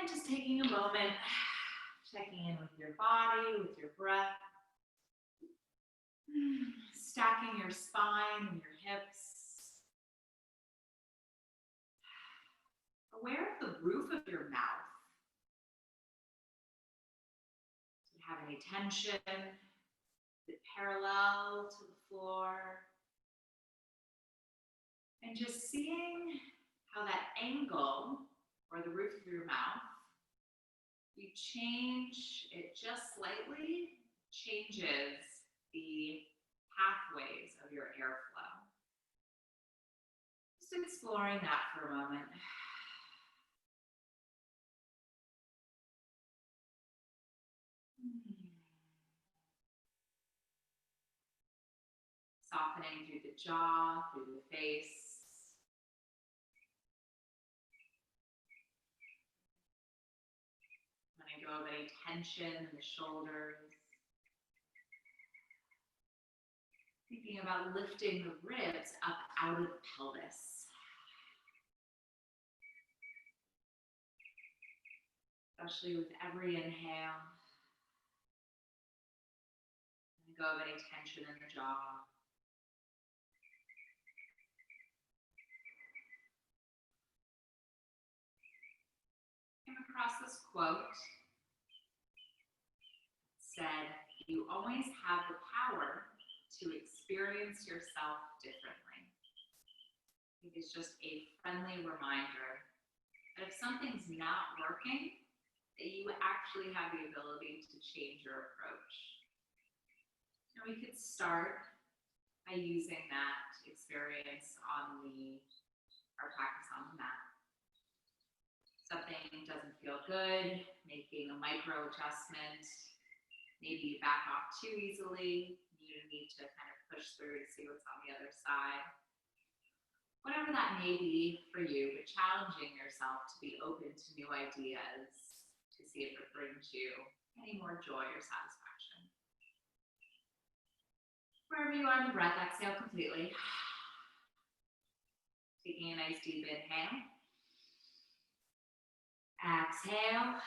just taking a moment, checking in with your body, with your breath. Stacking your spine and your hips. Aware of the roof of your mouth. Do you have any tension? Is it parallel to the floor? And just seeing how that angle, or the roof of your mouth, you change it just slightly, changes the pathways of your airflow. Just exploring that for a moment. Softening through the jaw, through the face. Letting go of any tension in the shoulders. Thinking about lifting the ribs up out of the pelvis. Especially with every inhale. Letting go of any tension in the jaw. Came across this quote. It said, "You always have the power to experience yourself differently." I think it's just a friendly reminder that if something's not working, that you actually have the ability to change your approach. And we could start by using that experience on our practice on the mat. Something doesn't feel good, making a micro adjustment, maybe you back off too easily, you need to kind of push through to see what's on the other side. Whatever that may be for you, but challenging yourself to be open to new ideas to see if it brings you any more joy or satisfaction. Wherever you are in the breath, exhale completely. Taking a nice deep inhale. Exhale.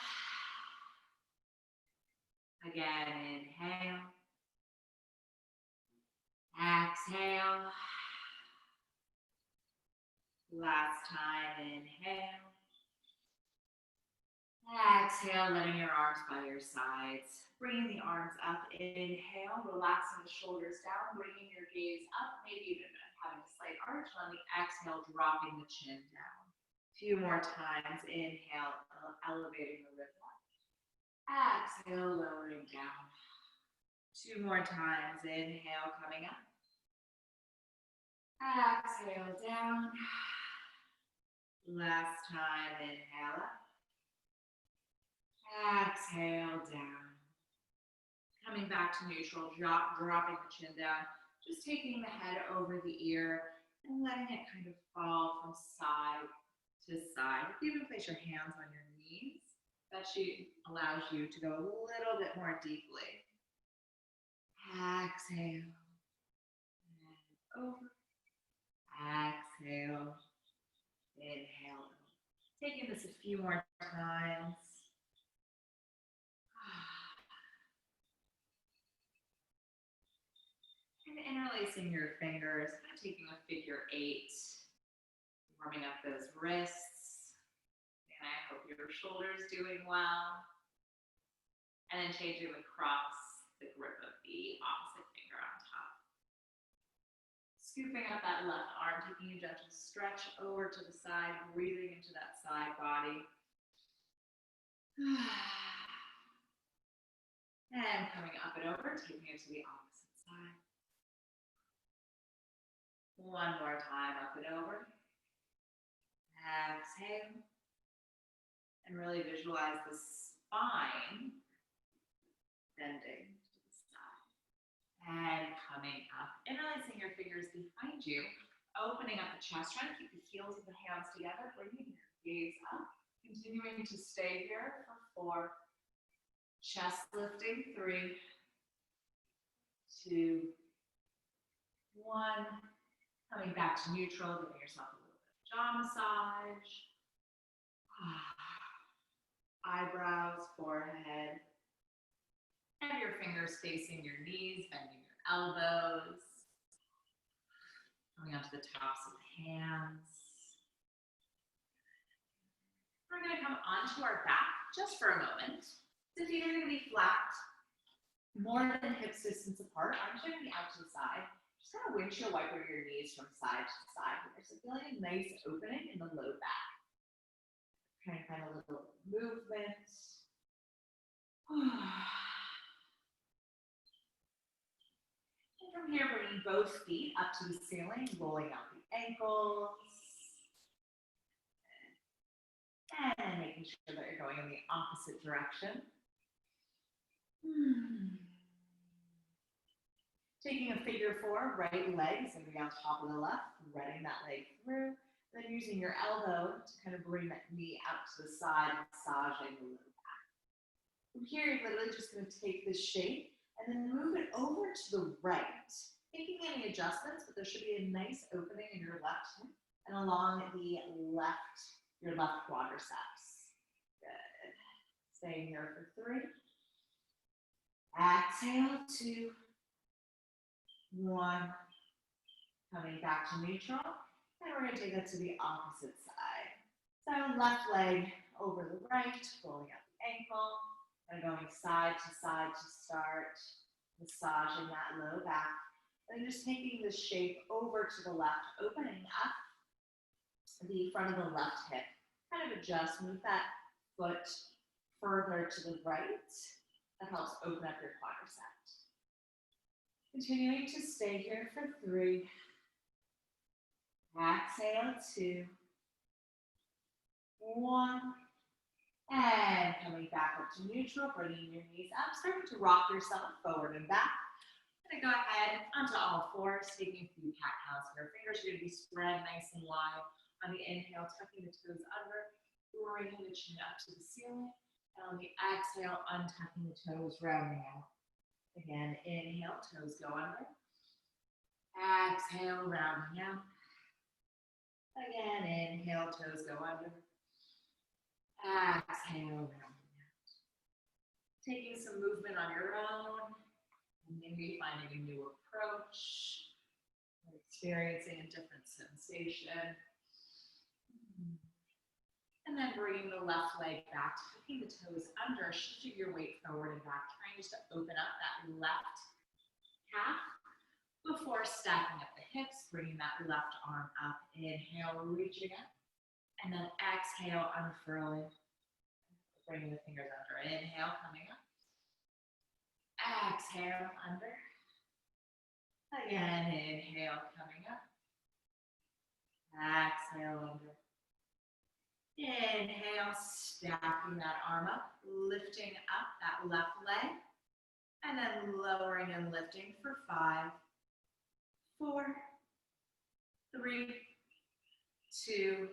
Again, inhale. Exhale. Last time, inhale. Exhale, letting your arms by your sides. Bringing the arms up, inhale, relaxing the shoulders down, bringing your gaze up, maybe even having a slight arch. On the exhale, dropping the chin down. A few more times, inhale, elevating the rib line. Exhale, lowering down. 2 more times, inhale, coming up. Exhale, down. Last time, inhale up. Exhale, down. Coming back to neutral, dropping the chin down. Just taking the head over the ear and letting it kind of fall from side to side. Even place your hands on your knees. That allows you to go a little bit more deeply. Exhale. And over. Exhale. Inhale. Taking this a few more times. And interlacing your fingers, kind of taking a figure 8, warming up those wrists. And I hope your shoulders doing well. And then changing across the grip of the opposite finger on top. Scooping up that left arm, taking a gentle stretch over to the side, breathing into that side body. And coming up and over, taking it to the opposite side. One more time, up and over. Exhale. And really visualize the spine bending to the side. And coming up. Interlacing your fingers behind you. Opening up the chest. Trying to keep the heels of the hands together. Bringing your gaze up. Continuing to stay here for 4. Chest lifting. 3, 2, 1. Coming back to neutral, giving yourself a little bit of jaw massage. eyebrows, forehead. Have your fingers facing your knees, bending your elbows. Coming onto the tops of the hands. We're going to come onto our back just for a moment. The feet are going to be flat, more than hips distance apart. Arms are going to be out to the side. Just kind of windshield wiper your knees from side to side here. So feeling a nice opening in the low back. Trying to find a little movement. And from here, bringing both feet up to the ceiling, rolling out the ankles. And making sure that you're going in the opposite direction. Taking a figure four, right leg is going to be on top of the left, threading that leg through. Then using your elbow to kind of bring that knee out to the side, massaging the low back. From here, you're literally just going to take this shape and then move it over to the right. Making any adjustments, but there should be a nice opening in your left hip and along the left, your left quadriceps. Good. Staying here for 3. Exhale, 2, 1. Coming back to neutral. And we're going to take that to the opposite side. So left leg over the right, rolling up the ankle, and going side to start, massaging that low back. And just taking the shape over to the left, opening up the front of the left hip. Kind of adjust, move that foot further to the right. That helps open up your quadriceps. Continuing to stay here for 3. Exhale, 2, 1. And coming back up to neutral, bringing your knees up, starting to rock yourself forward and back. I'm going to go ahead onto all fours, taking a few cat-cows here. Fingers are going to be spread nice and wide. On the inhale, tucking the toes under, bringing the chin up to the ceiling. And on the exhale, untucking the toes, rounding out. Again, inhale, toes go under. Exhale, rounding out. Again, inhale, toes go under. Exhale, rounding out. Taking some movement on your own. And maybe finding a new approach. Or experiencing a different sensation. And then bringing the left leg back, tucking the toes under, shifting your weight forward and back, trying just to open up that left calf before stacking up the hips, bringing that left arm up. Inhale, reaching up. And then exhale, unfurling. Bringing the fingers under. Inhale, coming up. Exhale, under. Again, inhale, coming up. Exhale, under. Inhale, stacking that arm up, lifting up that left leg, and then lowering and lifting for 5, 4, 3, 2,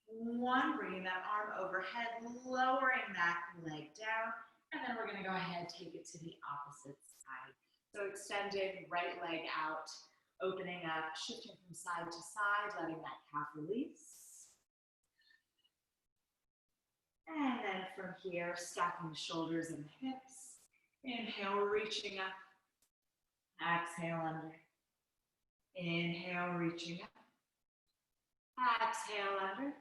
1. Bringing that arm overhead, lowering that leg down, and then we're going to go ahead and take it to the opposite side. So extending right leg out, opening up, shifting from side to side, letting that calf release. And then from here, stacking the shoulders and the hips. Inhale, reaching up. Exhale, under. Inhale, reaching up. Exhale, under.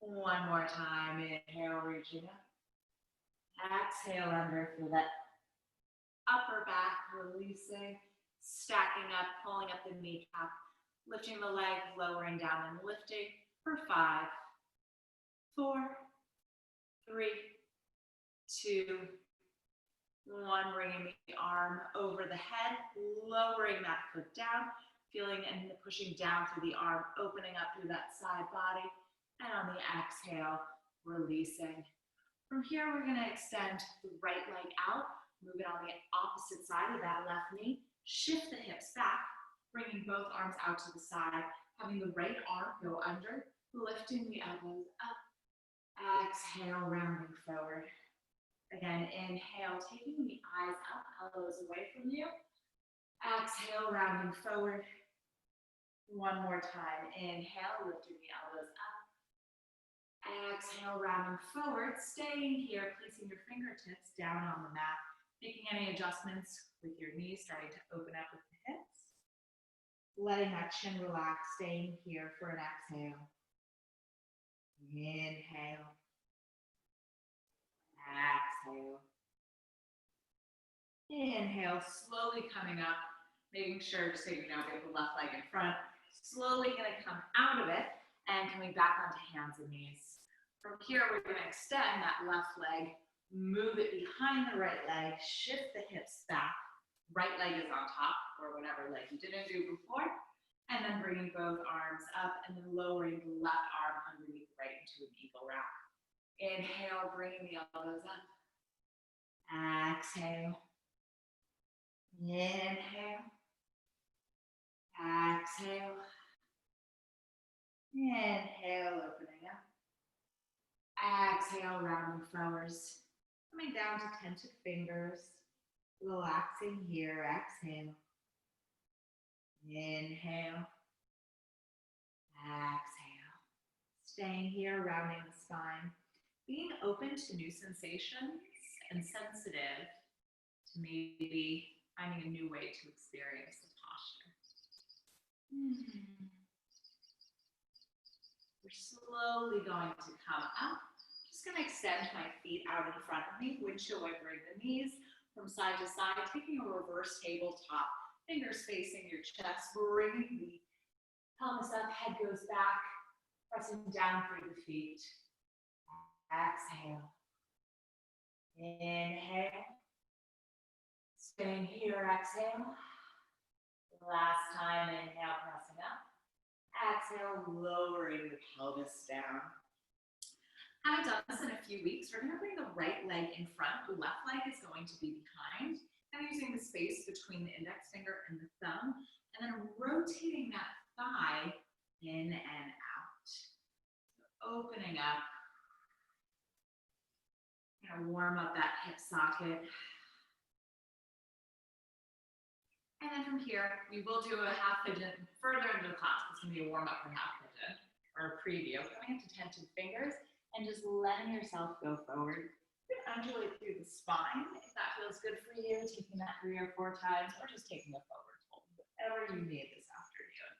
One more time. Inhale, reaching up. Exhale, under for that upper back, releasing. Stacking up, pulling up the kneecap. Lifting the leg, lowering down and lifting for 5, 4, 3, 2, 1. Bringing the arm over the head, lowering that foot down, feeling and pushing down through the arm, opening up through that side body, and on the exhale, releasing. From here, we're going to extend the right leg out, move it on the opposite side of that left knee, shift the hips back, bringing both arms out to the side, having the right arm go under, lifting the elbows up. Exhale, rounding forward. Again, inhale, taking the eyes up, elbows away from you. Exhale, rounding forward. One more time. Inhale, lifting the elbows up. Exhale, rounding forward, staying here, placing your fingertips down on the mat, making any adjustments with your knees, starting to open up with the hips. Letting that chin relax, staying here for an exhale. Inhale. Exhale. Inhale, slowly coming up, making sure, just so you know, get the left leg in front. Slowly gonna come out of it and coming back onto hands and knees. From here, we're gonna extend that left leg, move it behind the right leg, shift the hips back. Right leg is on top, or whatever leg you didn't do before. And then bringing both arms up and then lowering the left arm underneath right into an eagle wrap. Inhale, bringing the elbows up. Exhale. Inhale. Exhale. Inhale, opening up. Exhale, rounding forwards. Coming down to tented fingers. Relaxing here, exhale. Inhale. Exhale. Staying here, rounding the spine. Being open to new sensations and sensitive to maybe finding a new way to experience the posture. We're slowly going to come up. Just going to extend my feet out in front of me, windshield wipering the knees from side to side, taking a reverse tabletop, fingers facing your chest, bringing the pelvis up, head goes back, pressing down through the feet. Exhale. Inhale. Staying here, exhale. Last time, inhale, pressing up. Exhale, lowering the pelvis down. Haven't done this in a few weeks. We're going to bring the right leg in front. The left leg is going to be behind. I'm using the space between the index finger and the thumb, and then rotating that thigh in and out. So opening up. Going to warm up that hip socket. And then from here, we will do a half pigeon further into the class. It's going to be a warm up for half pigeon, or a preview. Coming into tented fingers and just letting yourself go forward. You can undulate through the spine if that feels good for you, taking that 3 or 4 times, or just taking a forward fold, whatever you need this afternoon.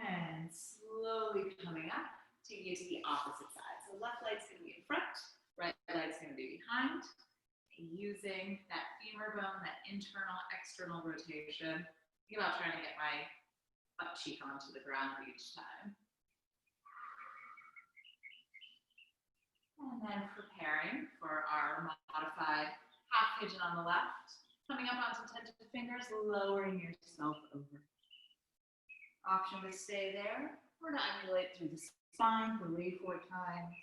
And slowly coming up, taking it to the opposite side. So left leg's going to be in front, right leg's going to be behind. Using that femur bone, that internal, external rotation. Think about trying to get my butt cheek onto the ground each time. And then preparing for our modified half pigeon on the left. Coming up onto tented fingers, lowering yourself over. Option to stay there or to undulate through the spine for 3 or 4 times.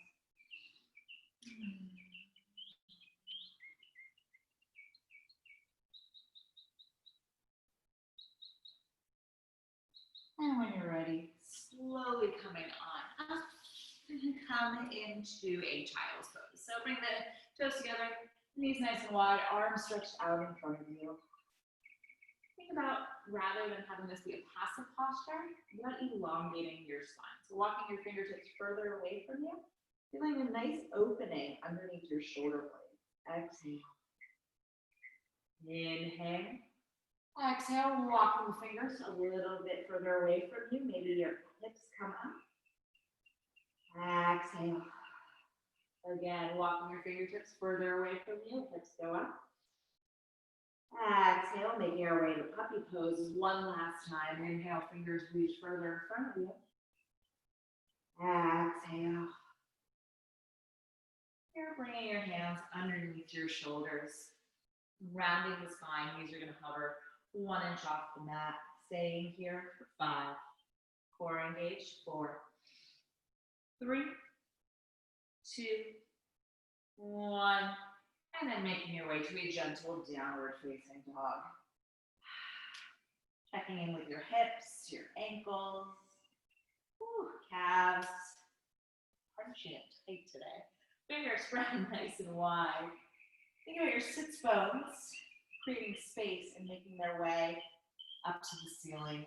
And when you're ready, slowly coming on up and come into a child's pose. So bring the toes together, knees nice and wide, arms stretched out in front of you. Think about, rather than having this be a passive posture, what elongating your spine. So walking your fingertips further away from you, feeling a nice opening underneath your shoulder blades. Exhale. Inhale. Exhale, walking the fingers a little bit further away from you. Maybe your hips come up. Exhale. Again, walking your fingertips further away from you. Hips go up. Exhale, making our way to puppy pose one last time. Inhale, fingers reach further in front of you. Exhale. You're bringing your hands underneath your shoulders, rounding the spine. Knees are going to hover 1 inch off the mat. Staying here for 5. Core engaged. 4, 3, 2, 1. And then making your way to a gentle downward facing dog. Checking in with your hips, your ankles, calves. Punching it tight today. Fingers spread nice and wide. Think about your sits bones creating space and making their way up to the ceiling.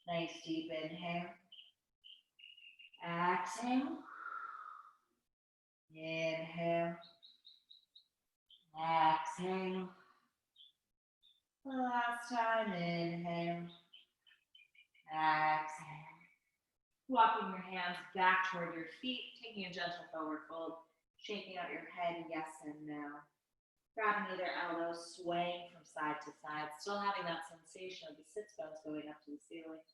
Nice deep inhale. Exhale. Inhale. Exhale. Last time, inhale. Exhale. Walking your hands back toward your feet, taking a gentle forward fold, shaking out your head, yes and no. Grabbing either elbow, swaying from side to side, still having that sensation of the sits bones going up to the ceiling.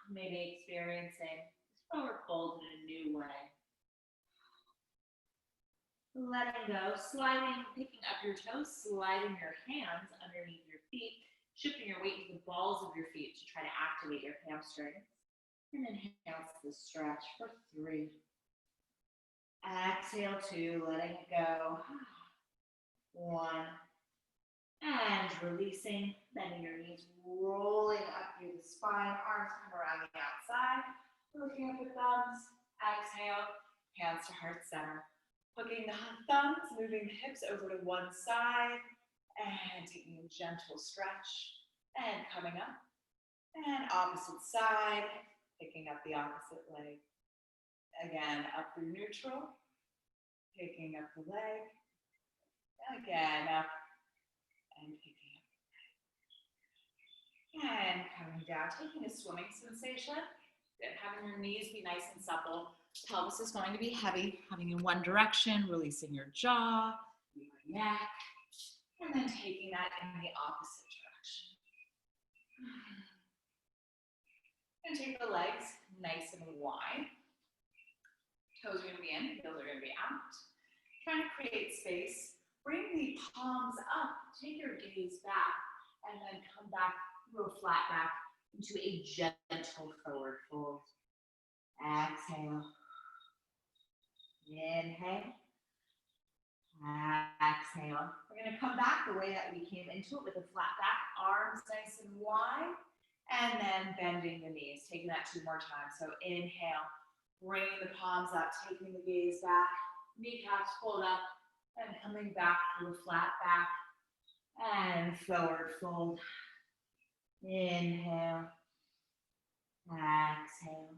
Maybe experiencing this forward fold in a new way. Letting go, sliding, picking up your toes, sliding your hands underneath your feet, shifting your weight to the balls of your feet to try to activate your hamstrings. And inhale to the stretch for 3. Exhale 2, letting it go. 1. And releasing, bending your knees, rolling up through the spine, arms come around the outside, looking up at thumbs. Exhale, hands to heart center. Hooking the thumbs, moving the hips over to one side, and taking a gentle stretch, and coming up. And opposite side, picking up the opposite leg. Again, up through neutral, picking up the leg. Again, up, and picking up the leg. And coming down, taking a swimming sensation. Having your knees be nice and supple. Pelvis is going to be heavy, having in one direction, releasing your jaw, your neck, and then taking that in the opposite direction. And take the legs nice and wide. Toes are going to be in, heels are going to be out. Trying to create space. Bring the palms up, take your gaze back, and then come back, throw flat back into a gentle forward fold. Exhale. Inhale. Exhale. We're going to come back the way that we came into it with a flat back, arms nice and wide, and then bending the knees. Taking that 2 more times. So inhale, bringing the palms up, taking the gaze back, kneecaps pulled up, and coming back to a flat back and forward fold. Inhale. Exhale.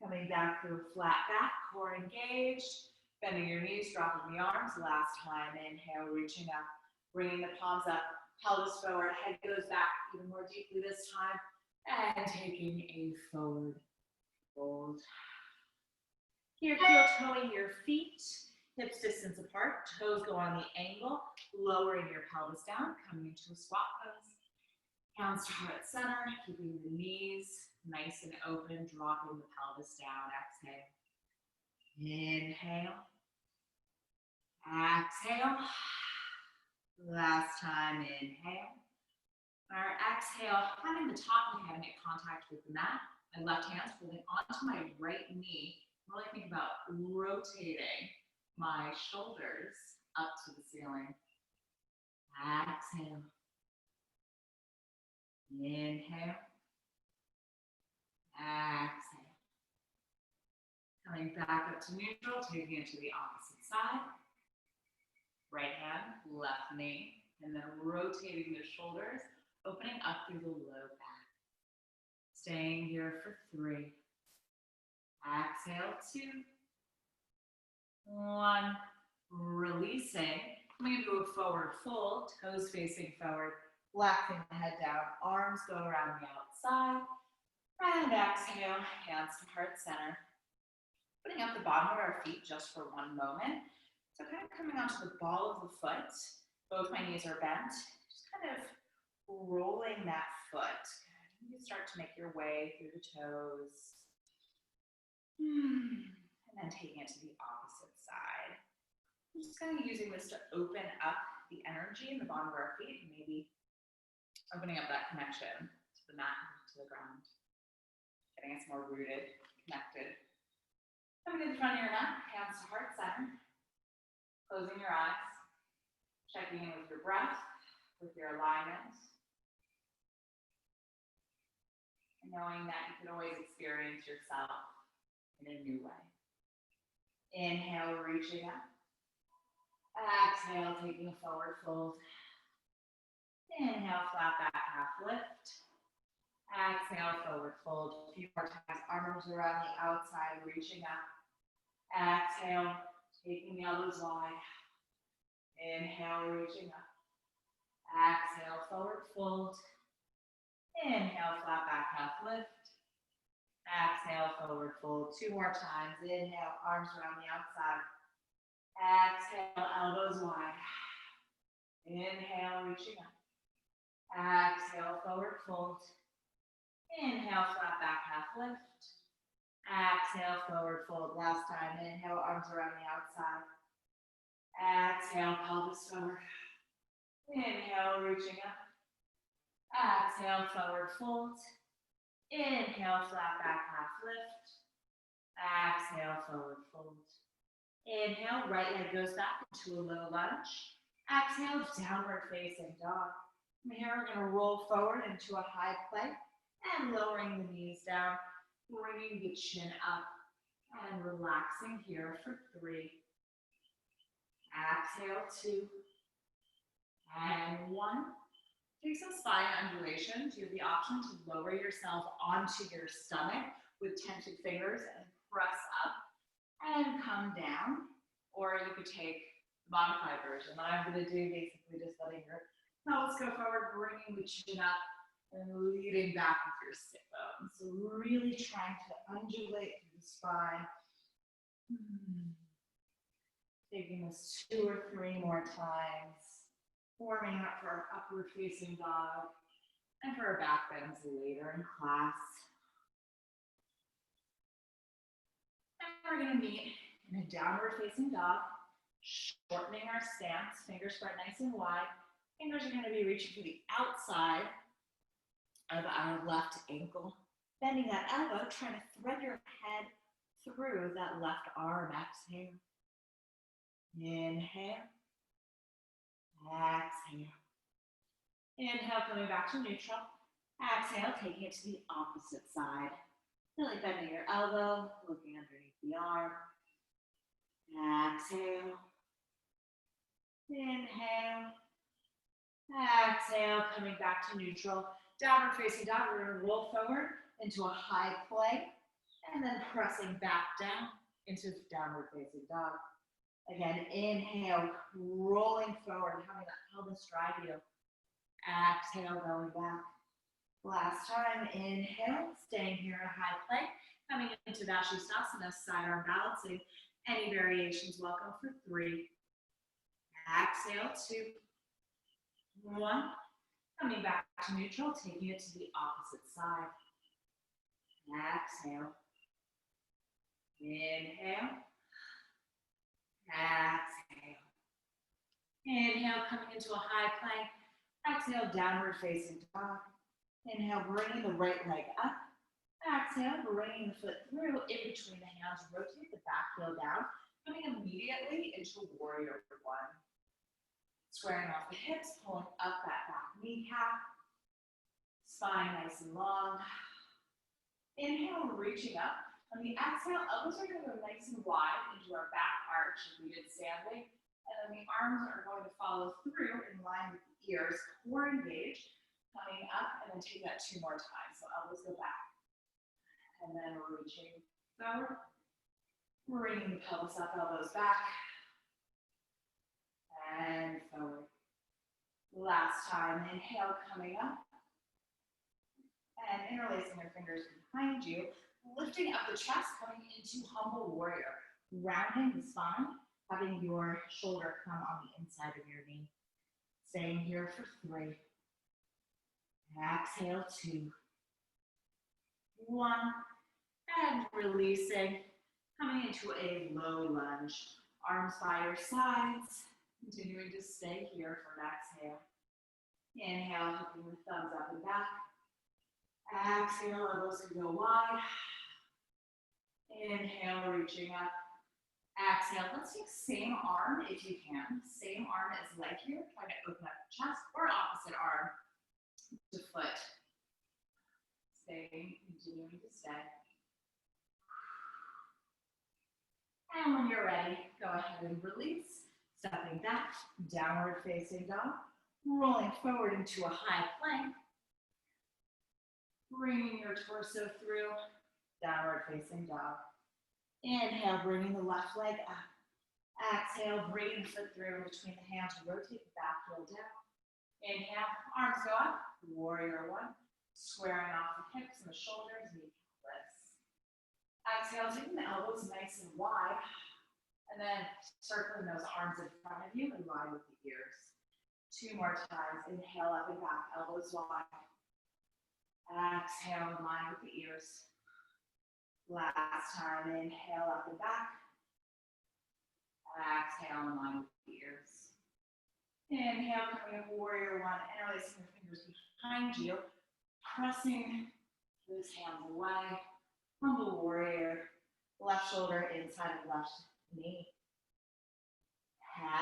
Coming back to a flat back, core engaged. Bending your knees, dropping the arms. Last time, inhale, reaching up, bringing the palms up, pelvis forward, head goes back even more deeply this time, and taking a forward fold. Here, heel toeing your feet, hips distance apart, toes go on the angle, lowering your pelvis down, coming into a squat pose. Hands to heart center, keeping the knees nice and open, dropping the pelvis down. Exhale. Inhale. Exhale. Last time, inhale. Our exhale, having the top of my head make contact with the mat. My left hand's holding onto my right knee. Really think about rotating my shoulders up to the ceiling. Exhale. Inhale. Exhale. Coming back up to neutral, taking it to the opposite side. Right hand, left knee, and then rotating the shoulders, opening up through the low back. Staying here for 3. Exhale, 2. 1. Releasing. Coming into a forward fold, toes facing forward, relaxing the head down, arms go around the outside. And exhale, hands to heart center. Putting up the bottom of our feet just for 1 moment. So kind of coming onto the ball of the foot. Both my knees are bent. Just kind of rolling that foot. You can start to make your way through the toes. And then taking it to the opposite side. I'm just kind of using this to open up the energy in the bottom of our feet and maybe opening up that connection to the mat and to the ground. Getting us more rooted, connected. Coming to the front of your mat, hands to heart center. Closing your eyes. Checking in with your breath, with your alignment. And knowing that you can always experience yourself in a new way. Inhale, reaching up. Exhale, taking a forward fold. Inhale, flat back, half lift. Exhale, forward fold. A few more times, arms around the outside, reaching up. Exhale, taking the elbows wide. Inhale, reaching up. Exhale, forward fold. Inhale, flat back, half lift. Exhale, forward fold. 2 more times. Inhale, arms around the outside. Exhale, elbows wide. Inhale, reaching up. Exhale, forward fold. Inhale, flat back, half lift. Exhale, forward fold. Last time. Inhale, arms around the outside. Exhale, pelvis forward. Inhale, reaching up. Exhale, forward fold. Inhale, flat back, half lift. Exhale, forward fold. Inhale, right leg goes back into a low lunge. Exhale, downward facing dog. From here, we're going to roll forward into a high plank and lowering the knees down, bringing the chin up and relaxing here for 3. Exhale, 2 and 1. Take some spine undulations. You have the option to lower yourself onto your stomach with tented fingers and press up and come down. Or you could take the modified version that I'm going to do, basically just letting your pelvis go forward, bringing the chin up and leading back with your sit bones. So really trying to undulate through the spine. Taking this 2 or 3 more times. Warming up for our upward facing dog and for our back bends later in class. And we're going to meet in a downward facing dog, shortening our stance, fingers spread nice and wide. Fingers are going to be reaching for the outside of our left ankle. Bending that elbow, trying to thread your head through that left arm. Exhale. Inhale. Exhale. Inhale, coming back to neutral. Exhale, taking it to the opposite side. Really bending your elbow, looking underneath the arm. Exhale. Inhale. Exhale, coming back to neutral. Downward facing dog, we're going to roll forward into a high plank and then pressing back down into downward facing dog. Again, inhale, rolling forward, having that pelvis drive you. Exhale, going back. Last time, inhale, staying here in a high plank, coming into Vashisthasana, sidearm balancing. Any variations welcome for 3. Exhale, 2, 1. Coming back to neutral, taking it to the opposite side. Exhale. Inhale. Exhale. Inhale, coming into a high plank. Exhale, downward facing dog. Inhale, bringing the right leg up. Exhale, bringing the foot through in between the hands. Rotate the back heel down, coming immediately into warrior 1. Squaring off the hips, pulling up that back kneecap. Spine nice and long. Inhale, reaching up. On the exhale, elbows are going to go nice and wide into our back arch as we did standing. And then the arms are going to follow through in line with the ears, core engaged, coming up, and then take that 2 more times. So elbows go back. And then reaching forward. Bringing the pelvis up, elbows back. And forward. Last time, inhale, coming up. And interlacing your fingers behind you. Lifting up the chest, coming into humble warrior. Rounding the spine, having your shoulder come on the inside of your knee. Staying here for 3. Exhale, 2, 1. And releasing, coming into a low lunge. Arms by your sides. Continuing to stay here for an exhale. Inhale, hooking the thumbs up and back. Exhale, elbows can go wide. Inhale, reaching up. Exhale, let's take same arm if you can. Same arm as leg here. Try to open up the chest or opposite arm to foot. Staying, continuing to stay. And when you're ready, go ahead and release. Stepping back, downward facing dog. Rolling forward into a high plank. Bringing your torso through, downward facing dog. Inhale, bringing the left leg up. Exhale, bringing the foot through between the hands. Rotate the back heel down. Inhale, arms go up. Warrior one. Squaring off the hips and the shoulders, kneecap lifts. Exhale, taking the elbows nice and wide. And then circling those arms in front of you and wide with the ears. 2 more times. Inhale, up and back, elbows wide. Exhale, in line with the ears. Last time, inhale, up and back. Exhale, in line with the ears. Inhale, coming up, warrior one. Interlacing your fingers behind you. Pressing those hands away. Humble warrior. Left shoulder inside of left knee.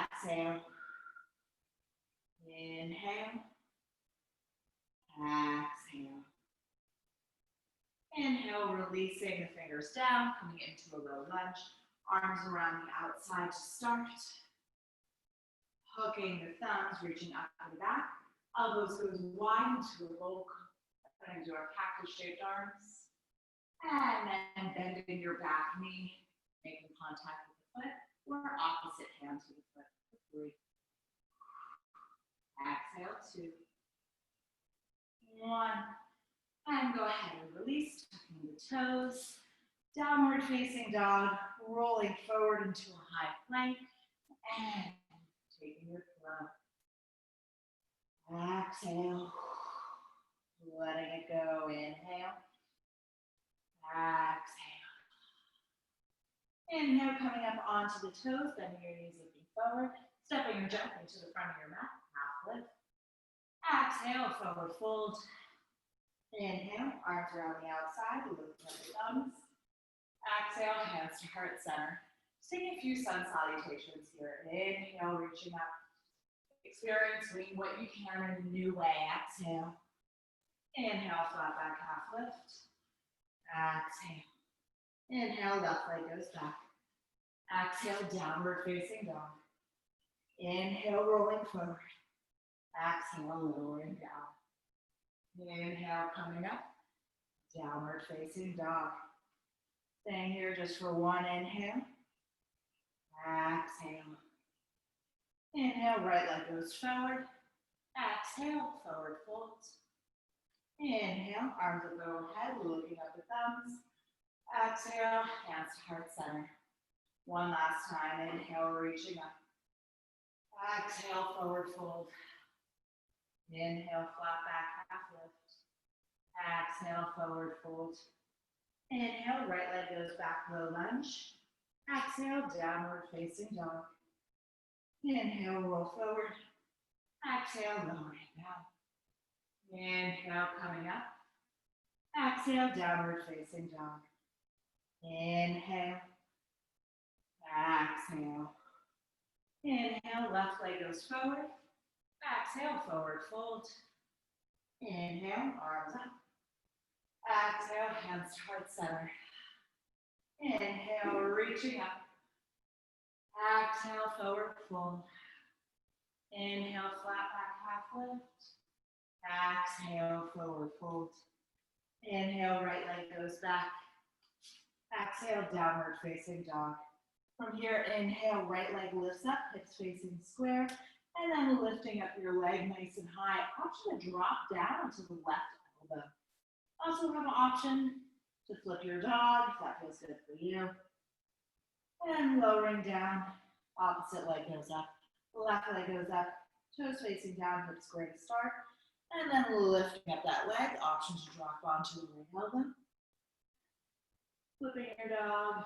Exhale. Inhale. Exhale. Inhale, releasing the fingers down, coming into a low lunge. Arms around the outside to start. Hooking the thumbs, reaching up and back. Elbows goes wide into a roll, into our cactus-shaped arms. And then bending your back knee, making contact with the foot, or opposite hand to the foot for 3. Exhale, 2. 1. And go ahead and release, tucking the toes. Downward facing dog, rolling forward into a high plank. And taking your throw. Exhale. Letting it go. Inhale. Exhale. Inhale, coming up onto the toes, bending your knees, looking forward. Stepping or jumping to the front of your mat, half lift. Exhale, forward fold. Inhale, arms around the outside, lifting up the thumbs. Exhale, hands to heart center. Just taking a few sun salutations here. Inhale, reaching up. Experiencing what you can in a new way. Exhale. Inhale, flat back, half lift. Exhale. Inhale, left leg goes back. Exhale, downward facing dog. Inhale, rolling forward. Exhale, lowering down. Inhale, coming up. Downward facing dog. Staying here just for 1 inhale. Exhale. Inhale, right leg goes forward. Exhale, forward fold. Inhale, arms will go ahead, looking up the thumbs. Exhale, hands to heart center. 1 last time. Inhale, reaching up. Exhale, forward fold. Inhale, flat back, half lift. Exhale, forward fold. Inhale, right leg goes back, low lunge. Exhale, downward facing dog. Inhale, roll forward. Exhale, lowering down. Inhale, coming up. Exhale, downward facing dog. Inhale. Exhale. Inhale, left leg goes forward. Exhale, forward fold. Inhale, arms up. Exhale, hands to heart center. Inhale, reaching up. Exhale, forward fold. Inhale, flat back, half lift. Exhale, forward fold. Inhale, right leg goes back. Exhale, downward facing dog. From here, inhale, right leg lifts up, hips facing square, and then lifting up your leg nice and high. Option to drop down to the left elbow. Also have an option to flip your dog, if that feels good for you. And lowering down, opposite leg goes up, left leg goes up, toes facing down, hips square to start, and then lifting up that leg, option to drop onto the right elbow. Flipping your dog.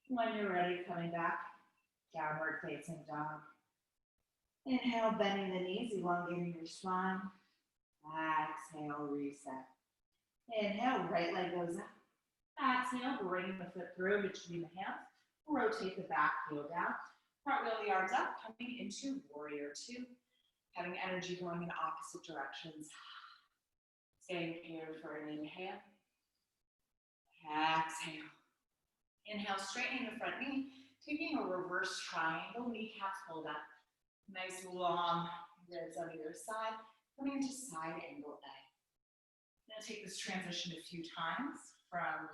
When you're ready, coming back, downward facing dog. Inhale, bending the knees, elongating your spine. Exhale, reset. Inhale, right leg goes up. Exhale, bringing the foot through between the hands. Rotate the back heel down. Cartwheel the arms up, coming into warrior 2. Having energy going in opposite directions. Staying here for an inhale. Exhale. Inhale, straightening the front knee, taking a reverse triangle, kneecaps pulled up. Nice long ribs on either side, coming into side angle A. I'm gonna take this transition a few times from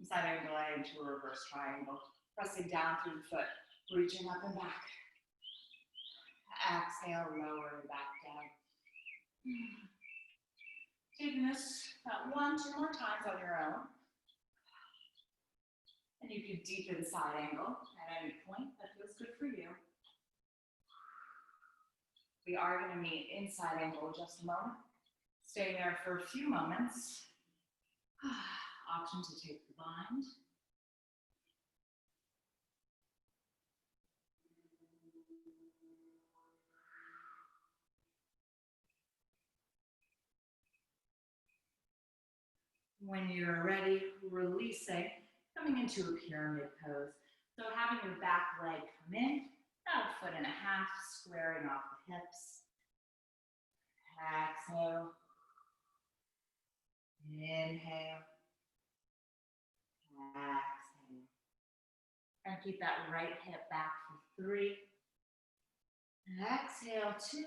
side angle A into a reverse triangle. Pressing down through the foot, reaching up and back. Exhale, lower and back down. Taking this about 1-2 more times on your own. And you can deepen side angle at any point that feels good for you. We are going to meet inside angle in just a moment. Stay there for a few moments. Option to take the bind. When you're ready, releasing, coming into a pyramid pose. So having your back leg come in, about 1.5 feet, squaring off the hips. Exhale. Inhale. Exhale. And keep that right hip back for 3. Exhale, 2.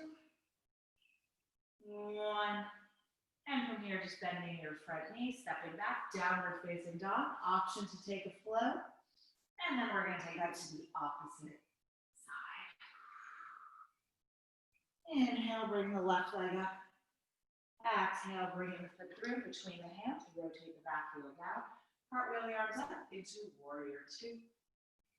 1. And from here, just bending your front knee, stepping back, downward facing dog. Option to take a flow. And then we're going to take that to the opposite side. Inhale, bring the left leg up. Exhale, bring the foot through between the hands. Rotate the back heel down. Cartwheel the arms up into warrior 2.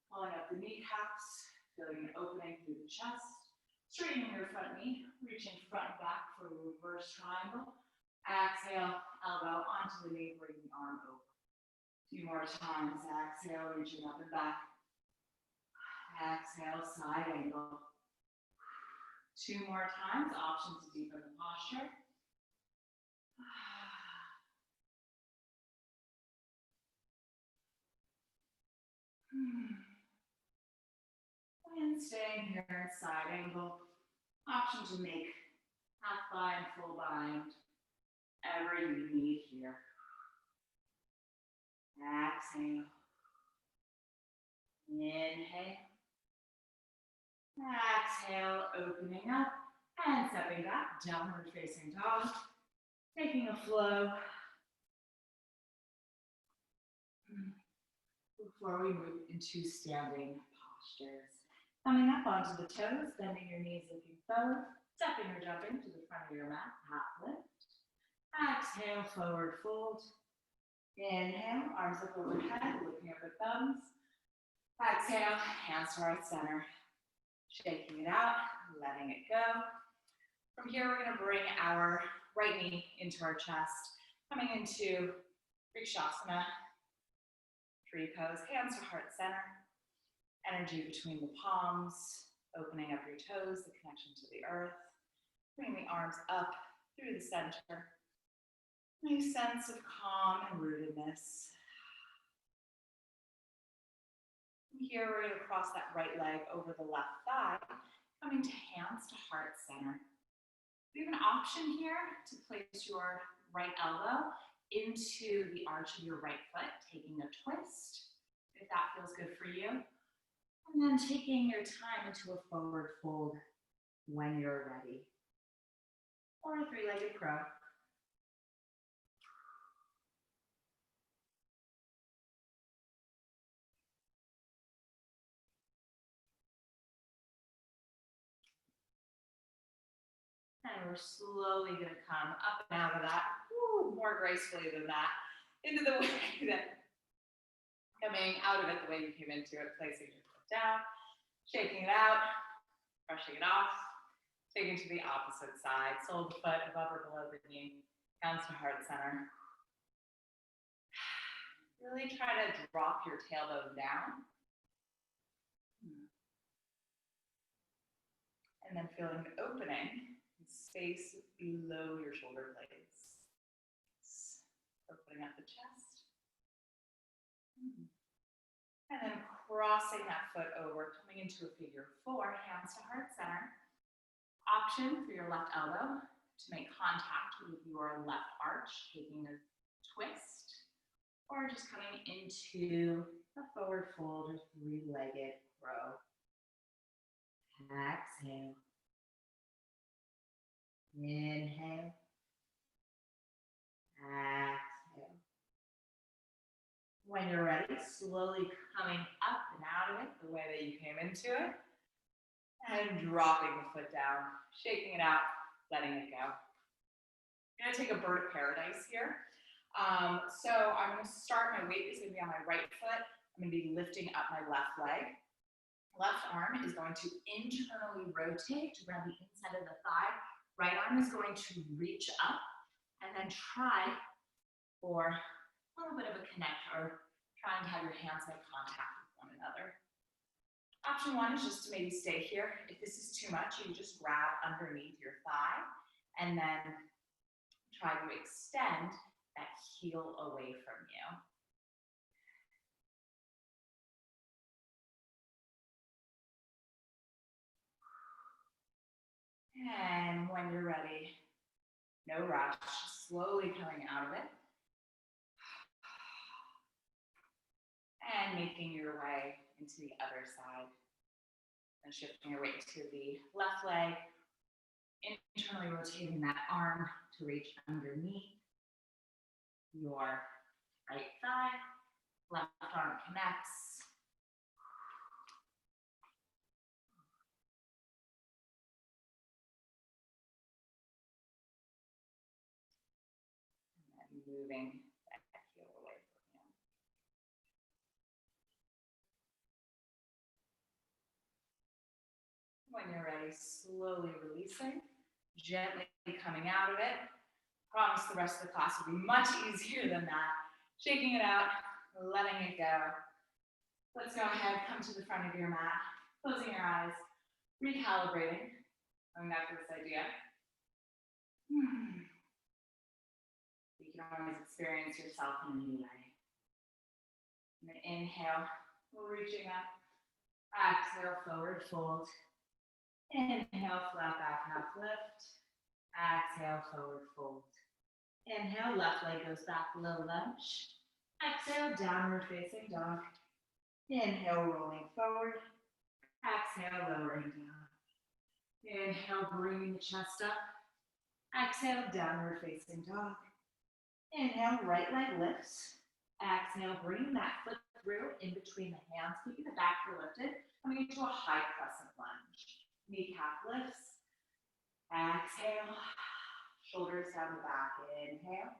Pulling up the kneecaps, feeling an opening through the chest. Straightening your front knee, reaching front and back for a reverse triangle. Exhale, elbow onto the knee, bring the arm over. 2 more times. Exhale, reaching up and back. Exhale, side angle. 2 more times. Option to deepen the posture. And staying here in side angle. Option to make half bind, full bind. Whatever you need here. Exhale. Inhale. Exhale, opening up and stepping back, downward facing dog. Taking a flow. Before we move into standing postures. Coming up onto the toes, bending your knees, looking forward. Stepping or jumping to the front of your mat, half lift. Exhale, forward fold. Inhale, arms up overhead, looking up at thumbs. Exhale, hands to heart center. Shaking it out, letting it go. From here, we're going to bring our right knee into our chest, coming into Vrikshasana, tree pose, hands to heart center. Energy between the palms, opening up your toes, the connection to the earth. Bring the arms up through the center. Nice sense of calm and rootedness. Here, we're going to cross that right leg over the left thigh, coming to hands to heart center. We have an option here to place your right elbow into the arch of your right foot, taking a twist, if that feels good for you. And then taking your time into a forward fold when you're ready. Or a 3-legged crow. And we're slowly going to come up and out of that, more gracefully than that, into the way that, coming out of it the way you came into it, placing your foot down, shaking it out, brushing it off, taking to the opposite side, sole of the foot above or below the knee, hands to heart center. Really try to drop your tailbone down. And then feeling the opening, space below your shoulder blades. Opening up the chest. And then crossing that foot over, coming into a figure 4, hands to heart center. Option for your left elbow to make contact with your left arch, taking a twist, or just coming into a forward fold or three-legged row. Exhale. Inhale. Exhale. When you're ready, slowly coming up and out of it the way that you came into it. And dropping the foot down, shaking it out, letting it go. I'm gonna take a bird of paradise here. So I'm gonna start, my weight is gonna be on my right foot. I'm gonna be lifting up my left leg. Left arm is going to internally rotate around the inside of the thigh. Right arm is going to reach up and then try for a little bit of a connect or try and have your hands make contact with one another. Option one is just to maybe stay here. If this is too much, you can just grab underneath your thigh and then try to extend that heel away from you. And when you're ready, no rush, slowly coming out of it. And making your way into the other side. And shifting your weight to the left leg, internally rotating that arm to reach underneath your right thigh. Left arm connects. Moving that heel away from you. When you're ready, slowly releasing, gently coming out of it. Promise the rest of the class will be much easier than that. Shaking it out, letting it go. Let's go ahead, come to the front of your mat, closing your eyes, recalibrating, coming back to this idea. You can always experience yourself in a new way. Inhale, reaching up. Exhale, forward fold. Inhale, flat back, half lift. Exhale, forward fold. Inhale, left leg goes back, low lunge. Exhale, downward facing dog. Inhale, rolling forward. Exhale, lowering down. Inhale, bringing the chest up. Exhale, downward facing dog. Inhale, right leg lifts. Exhale, bringing that foot through in between the hands, keeping the back heel lifted, coming into a high crescent lunge. Kneecap lifts. Exhale, shoulders down the back. Inhale.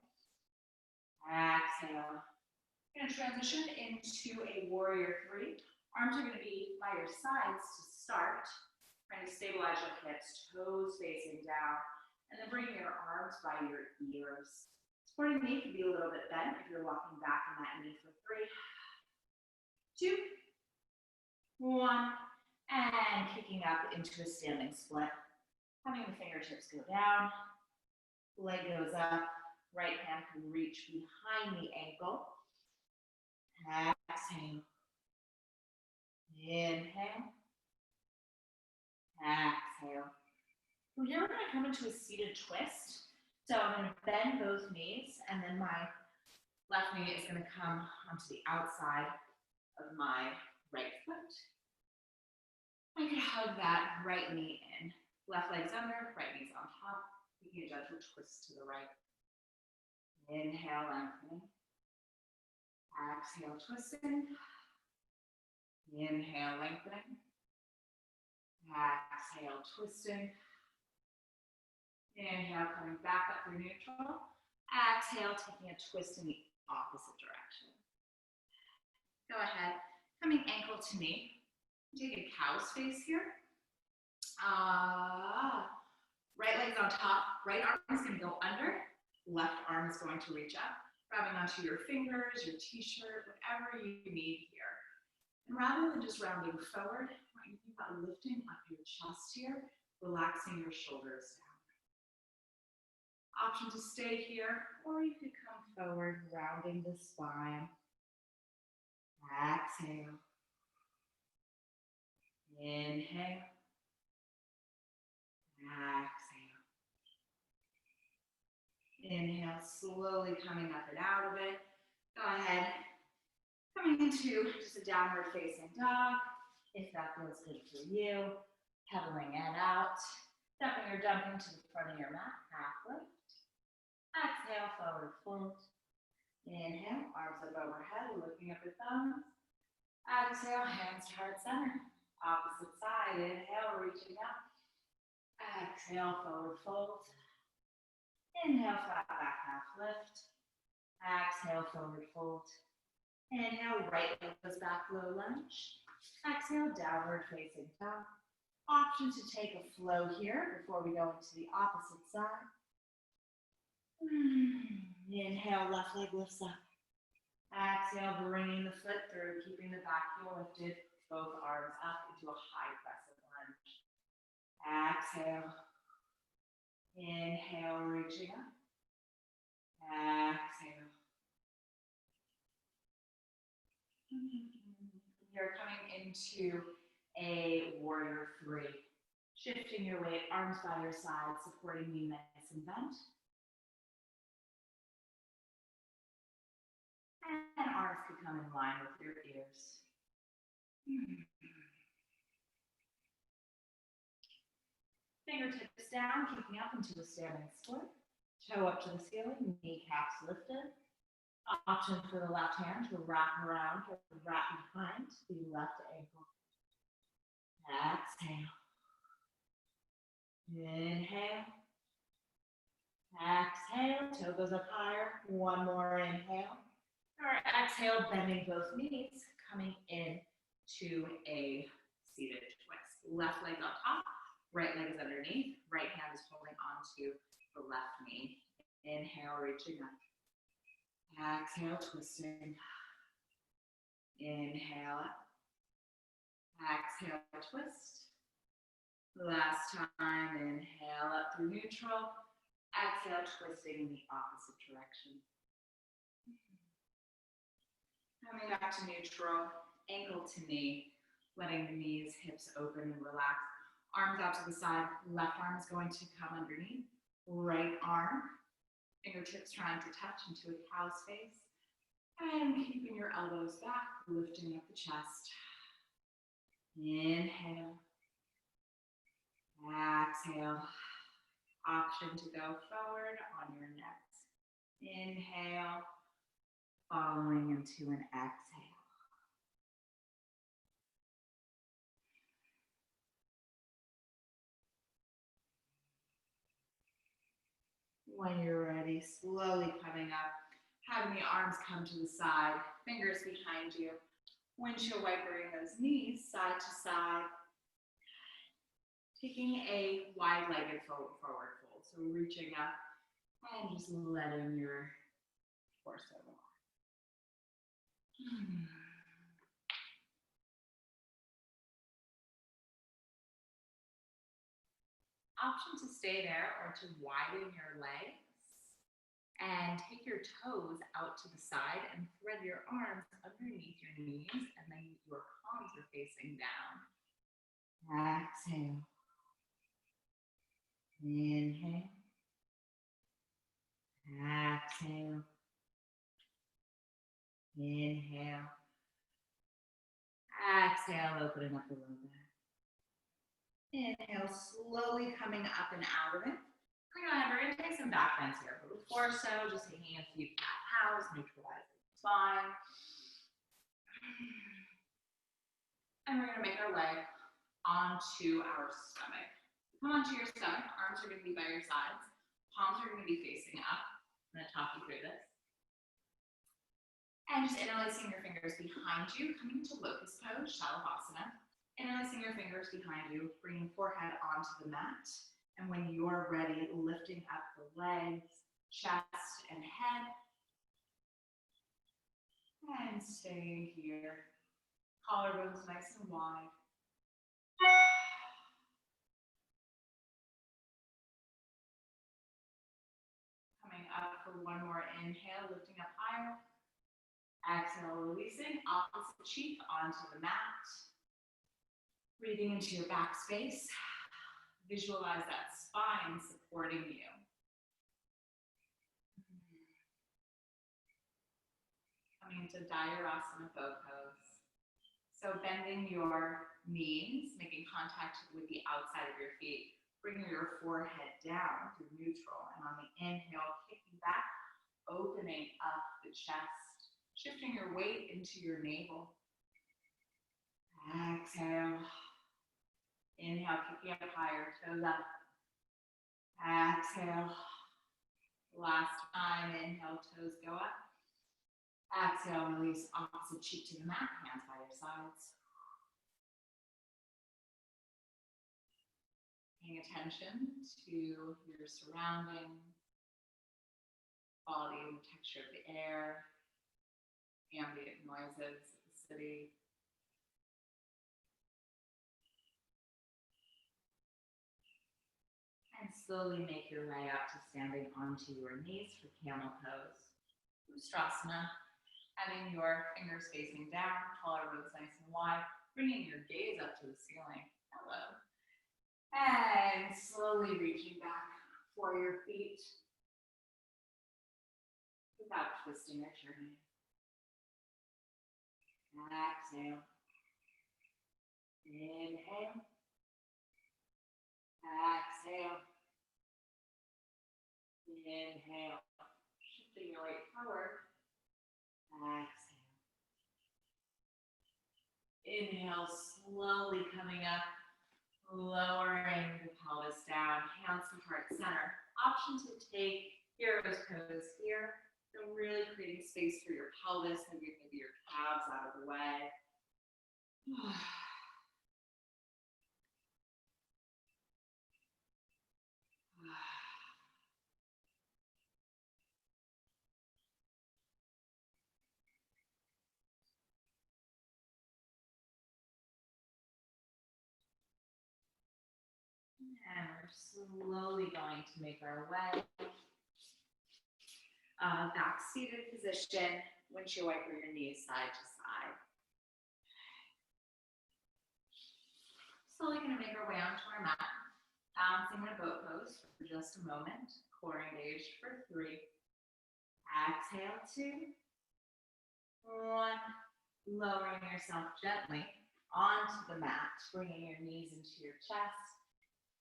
Exhale. We're going to transition into a warrior three. Arms are going to be by your sides to start. Trying to stabilize your hips, toes facing down, and then bring your arms by your ears. Supporting knee can be a little bit bent if you're walking back on that knee for 3, 2, 1, and kicking up into a standing split. Having the fingertips go down, leg goes up, right hand can reach behind the ankle. Exhale. Inhale. Exhale. From here, we're going to come into a seated twist. So I'm going to bend both knees, and then my left knee is going to come onto the outside of my right foot. I can hug that right knee in. Left leg's under, right knee's on top. You can adjust your twist to the right. Inhale, lengthening. Exhale, twisting. Inhale, lengthening. Exhale, twisting. Inhale, coming back up through neutral. Exhale, taking a twist in the opposite direction. Go ahead, coming ankle to knee. Take a cow's face here. Right leg's on top. Right arm is going to go under. Left arm is going to reach up. Grabbing onto your fingers, your t-shirt, whatever you need here. And rather than just rounding forward, I want you to think about lifting up your chest here, relaxing your shoulders down. Option to stay here, or you could come forward, rounding the spine. Exhale. Inhale. Exhale. Inhale, slowly coming up and out of it. Go ahead. Coming Coming into just a downward facing dog, if that feels good for you. Pedaling it out, stepping or jumping to the front of your mat, half lift. Exhale, forward fold. Inhale, arms up overhead, looking up at thumbs. Exhale, hands to heart center. Opposite side, inhale, reaching up. Exhale, forward fold. Inhale, flat back, half lift. Exhale, forward fold. Inhale, right leg goes back, low lunge. Exhale, downward facing dog. Option to take a flow here before we go into the opposite side. Inhale, left leg lifts up. Exhale, bringing the foot through, keeping the back heel lifted, both arms up into a high crescent lunge. Exhale. Inhale, reaching up. Exhale. You're coming into a warrior three. Shifting your weight, arms by your side, supporting knee nice and bent. And arms could come in line with your ears. Fingertips down, kicking up into a standing split. Toe up to the ceiling, kneecaps lifted. Option for the left hand to wrap around or wrap behind the left ankle. Exhale. Inhale. Exhale, toe goes up higher. One more inhale. Or exhale, bending both knees, coming in to a seated twist. Left leg up top, right leg is underneath, right hand is holding onto the left knee. Inhale, reaching up. Exhale, twisting. Inhale up. Exhale, twist. Last time, inhale up through neutral. Exhale, twisting in the opposite direction. Coming back to neutral, ankle to knee, letting the knees, hips open and relax. Arms out to the side, left arm is going to come underneath. Right arm, fingertips trying to touch into a cow's face. And keeping your elbows back, lifting up the chest. Inhale. Exhale. Option to go forward on your next inhale, following into an exhale. When you're ready, slowly coming up, having the arms come to the side, fingers behind you, windshield wipering those knees side to side. Taking a wide-legged forward fold, so reaching up and just letting your torso relax. Option to stay there or to widen your legs and take your toes out to the side and thread your arms underneath your knees, and then your palms are facing down. Exhale. Inhale. Exhale. Inhale. Exhale, opening up the low back. Inhale, slowly coming up and out of it. We're going to take some back bends here, but before so, just taking a few cat cows, neutralizing the spine. And we're going to make our leg onto our stomach. Come onto your stomach, arms are going to be by your sides, palms are going to be facing up. I'm going to talk you through this. And just interlacing your fingers behind you, coming to locust pose, Shalabhasana. Interlacing your fingers behind you, bringing forehead onto the mat. And when you're ready, lifting up the legs, chest, and head. And staying here. Collarbones nice and wide. Coming up for one more inhale, lifting up higher. Exhale, releasing, opposite cheek onto the mat. Breathing into your back space. Visualize that spine supporting you. Coming Coming to Dayurasana bow pose. So bending your knees, making contact with the outside of your feet, bringing your forehead down to neutral, and on the inhale, kicking back, opening up the chest, shifting your weight into your navel. Exhale. Inhale, kicking up higher, toes up. Exhale. Last time, inhale, toes go up. Exhale, release opposite cheek to the mat, hands by your sides. Paying attention to your surroundings, quality and texture of the air, ambient noises of the city. And slowly make your way up to standing onto your knees for camel pose. Ustrasana, having your fingers facing down, collarbones nice and wide, bringing your gaze up to the ceiling. Hello. And slowly reaching back for your feet without twisting or turning. Exhale. Inhale. Exhale. Inhale. Shifting your weight forward. Exhale. Inhale, slowly coming up, lowering the pelvis down, hands to heart center. Option to take hero's pose here. So really creating space for your pelvis, maybe your calves out of the way. And we're slowly going to make our way back seated position, windshield wiper your knees side to side. Slowly going to make our way onto our mat, bouncing in a boat pose for just a moment, core engaged for 3. Exhale, 2, 1, lowering yourself gently onto the mat, bringing your knees into your chest.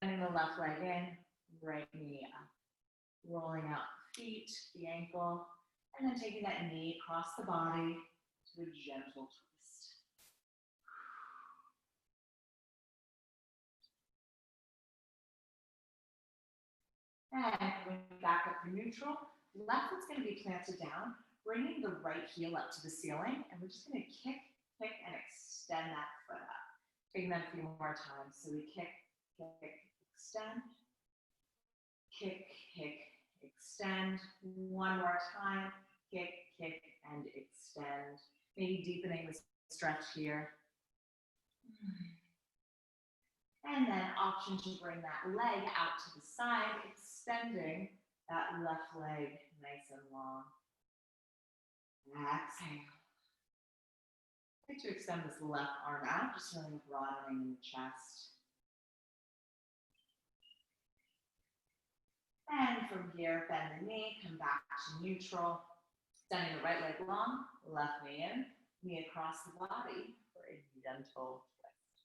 Bending the left leg in, right knee up. Rolling out the feet, the ankle, and then taking that knee across the body to a gentle twist. And coming back up to neutral, left foot's going to be planted down, bringing the right heel up to the ceiling, and we're just going to kick, and extend that foot up. Taking that a few more times. So we kick, extend, kick, extend. One more time, kick, and extend. Maybe deepening the stretch here. And then option to bring that leg out to the side, extending that left leg nice and long. Exhale. Try to extend this left arm out, just feeling broadening in the chest. And from here, bend the knee, come back to neutral. Extending the right leg long, left knee in, knee across the body for a gentle twist.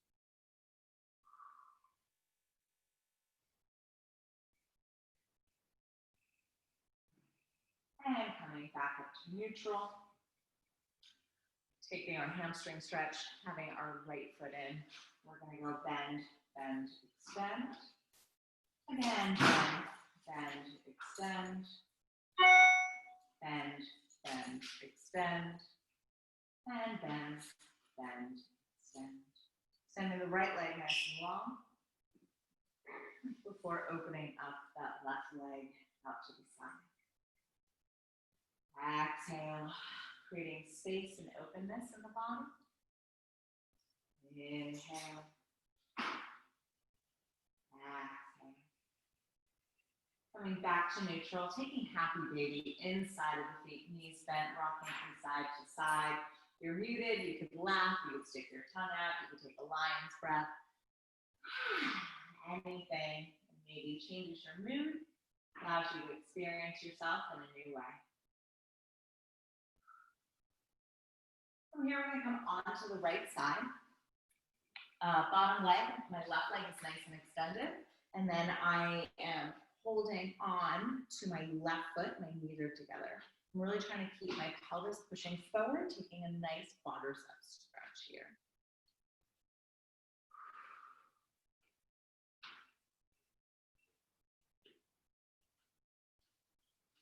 And coming back up to neutral. Taking our hamstring stretch, having our right foot in. We're going to go bend, extend. Again, bend, extend. Bend, extend. And bend, extend. Extending the right leg nice and long before opening up that left leg out to the side. Exhale. Creating space and openness in the body. Inhale. Exhale. Coming back to neutral, taking happy baby inside of the feet, knees bent, rocking from side to side. You're muted, you could laugh, you could stick your tongue out, you could take a lion's breath. Anything, maybe changes your mood, allows you to experience yourself in a new way. here, we're gonna come onto the right side. Bottom leg, my left leg is nice and extended. And then I am holding on to my left foot, my knees are together. I'm really trying to keep my pelvis pushing forward, taking a nice quadricep stretch here.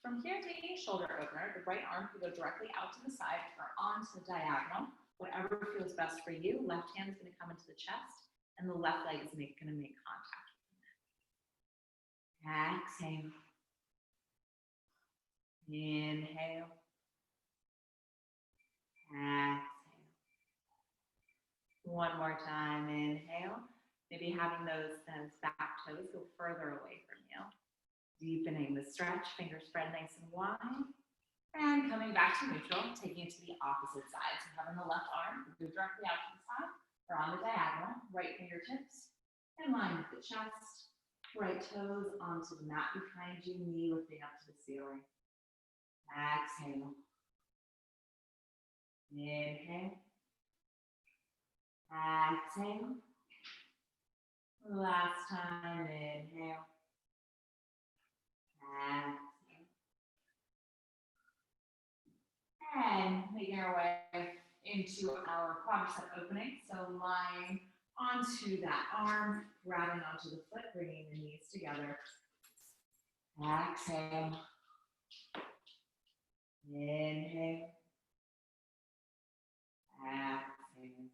From here, taking a shoulder opener, the right arm can go directly out to the side or onto the diagonal, whatever feels best for you. Left hand is going to come into the chest, and the left leg is going to make contact. Exhale. Inhale. Exhale. One more time, inhale. Maybe having those back toes go further away from you. Deepening the stretch, fingers spread nice and wide. And coming back to neutral, taking it to the opposite side. So having the left arm go directly out to the side or on the diagonal, right fingertips in line with the chest. Right toes onto the mat behind you, knee lifting up to the ceiling. Exhale. Inhale. Exhale. Last time, inhale. Exhale. And making our way into our quadricep opening. So lying onto that arm, grabbing onto the foot, bringing the knees together. Exhale. Inhale. Exhale.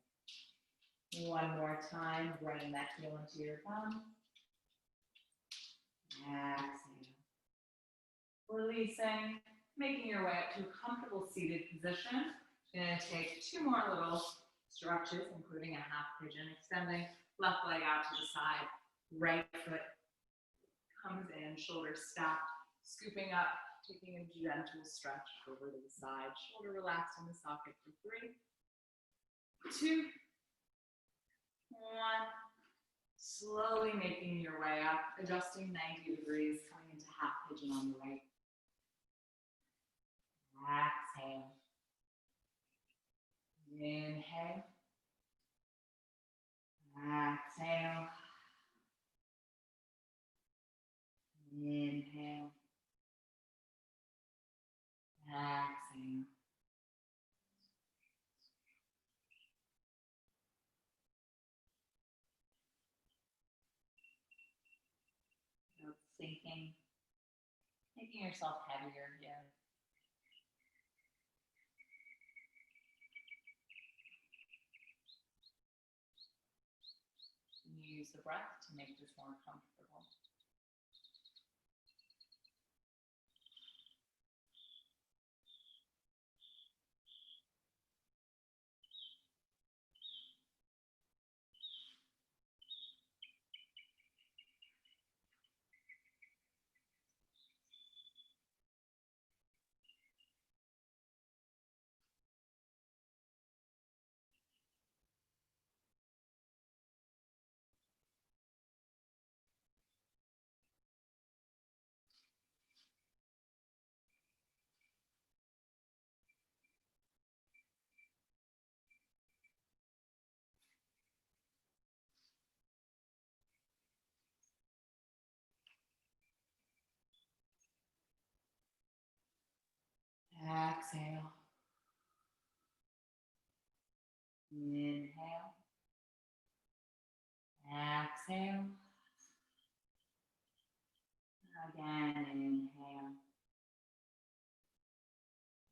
One more time, bringing that heel into your thumb. Exhale. Releasing, making your way up to a comfortable seated position. Going to take two more little stretches, including a half pigeon, extending left leg out to the side, right foot comes in, shoulders stacked, scooping up, taking a gentle stretch over to the side, shoulder relaxed in the socket for 3, 2, 1. Slowly making your way up, adjusting 90 degrees, coming into half pigeon on the right. Exhale. Inhale. Exhale. Inhale. Exhale. Sinking, making yourself heavier here. Use the breath to make this more comfortable. Exhale. Inhale. Exhale. Again, inhale.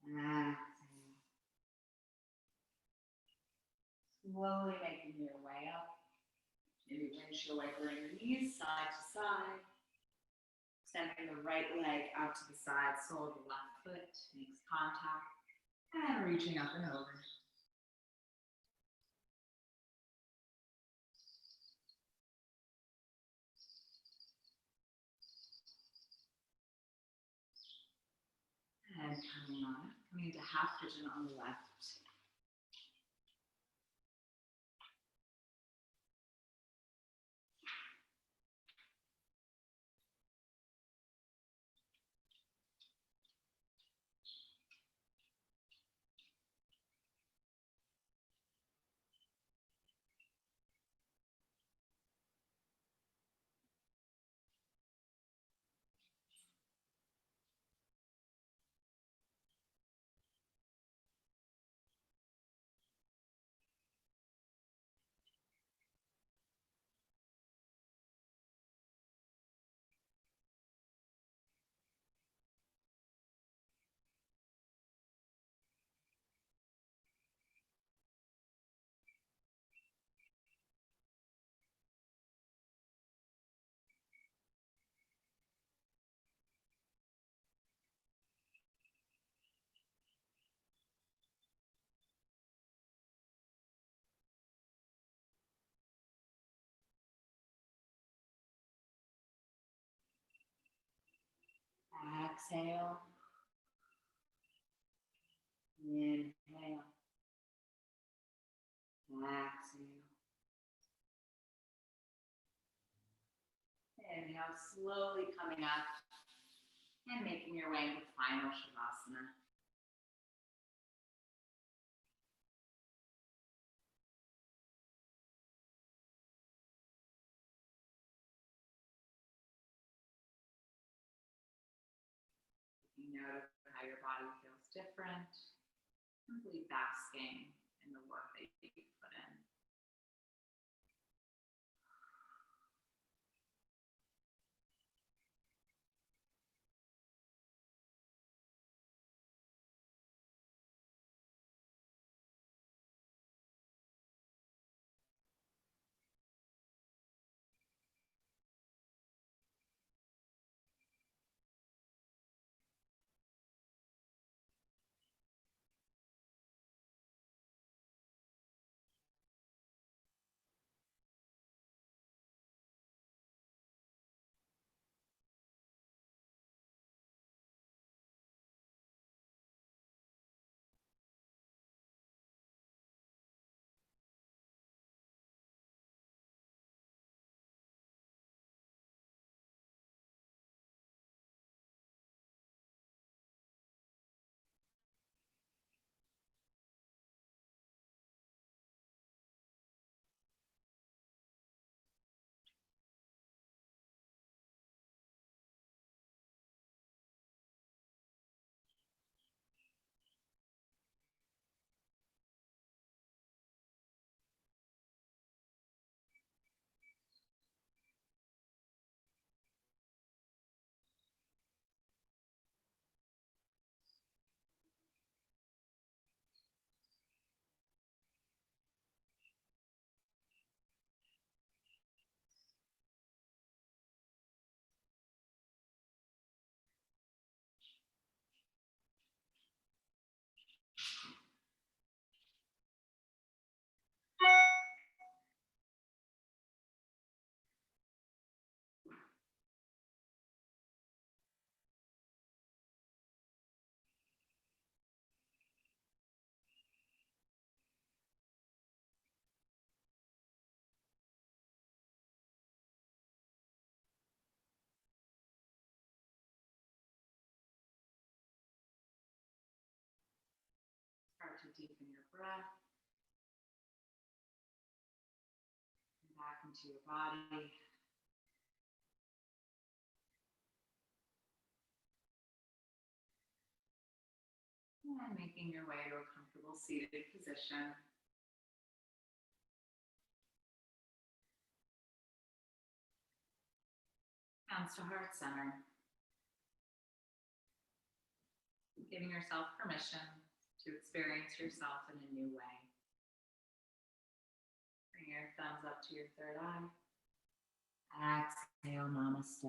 Exhale. Slowly making your way up. Maybe windshield wiper your knees side to side. Extending the right leg out to the side, sole of the left foot makes contact, and reaching up and over. And coming on, coming into half pigeon on the left. Exhale. Inhale. Exhale. Inhale, slowly coming up and making your way into final Shavasana. Taking note of how your body feels different, simply basking in the work that you put in. Start to deepen your breath. Come back into your body. And making your way to a comfortable seated position. Hands to heart center. Giving yourself permission to experience yourself in a new way. Bring your thumbs up to your third eye. Exhale, namaste.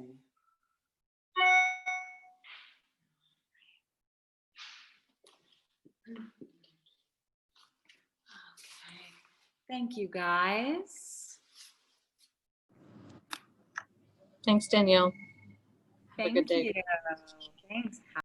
Okay. Thank you, guys. Thanks, Danielle. Have a good Thank day. you. Thanks.